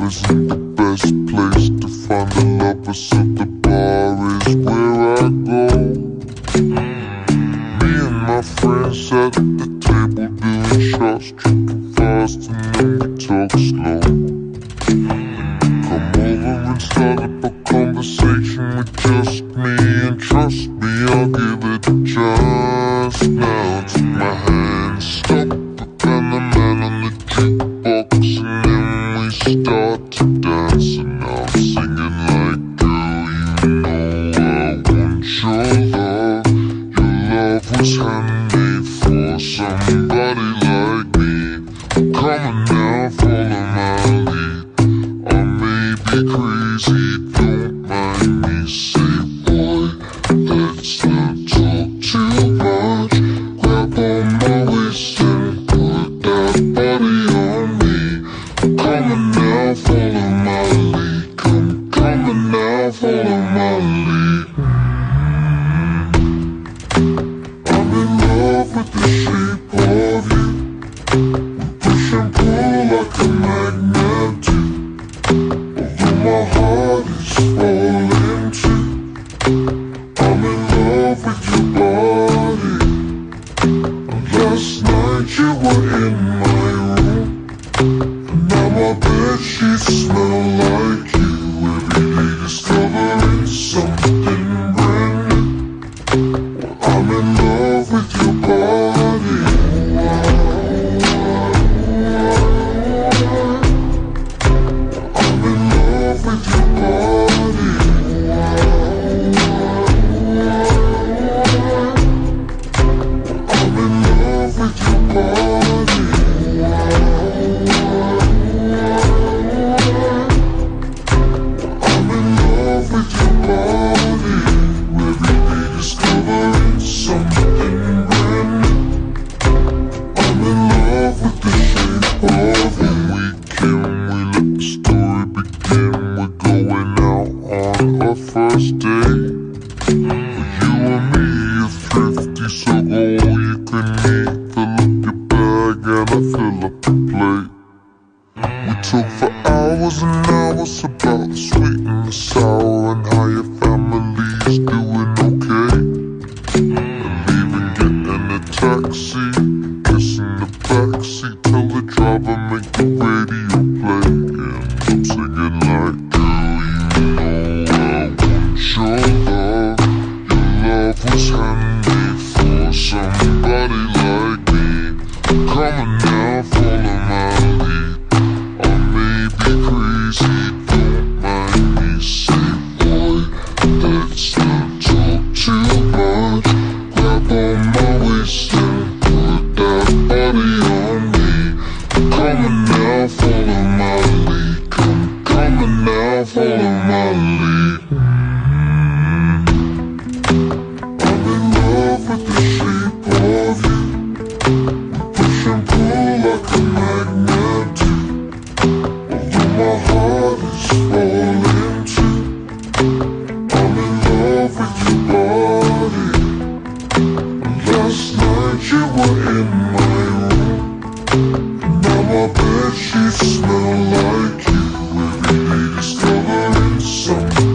isn't the best place to find the lovers, so the bar is where I go. Me and my friends at the table doing shots, tripping fast and then we talk slow. Come over and start up a conversation with just me, and trust me, I'll give it a chance. Now take my hand, stop it, and the man on the jukebox, and then we start to dance. And now I'm singing like, girl, you know I want your love. Your love was handmade for somebody like me. Come on now, follow my lead. I may be crazy, don't mind me. Say, boy, let's not talk too much. Grab on my waist and put that body on me. Come on now, follow my lead. Come on now, follow my lead. I'm in love with the shape of you. We push and pull like a magnet do. Although my heart is falling too. I'm in love with your body. And last night you were in my room, and now my bedsheets smell like you. Every day discovering something brand new. Well, I'm in love with your body. I'm in love with your body. I'm in love with your body. I'm in love with your body. Every day discovering something brand new. I'm in love with the shape of you. When we came, we let the story begin. We're going out on our first date. For you and me, it's thrifty, so go all you can eat. Fill up your bag and I fill up the plate. We talk for hours and hours about the sweet and the sour, and how your family's doing okay. And even getting a taxi, kissing the backseat, tell the driver make the radio play. And I'm singing like, girl, you know I want your love. Your love was handmade for somebody like me. Come on now, follow my lead. I may be crazy, don't mind me. Say, boy, let's not talk too much. Grab on my waist and put that body on me. Come on now, follow my lead. Come on now, follow my lead. I'm in love with the shape of you. We push and pull like a magnet do. Although my heart is falling too. I'm in love with your body. And last night you were in my room, and now my bedsheets smell like you. Every day discovering something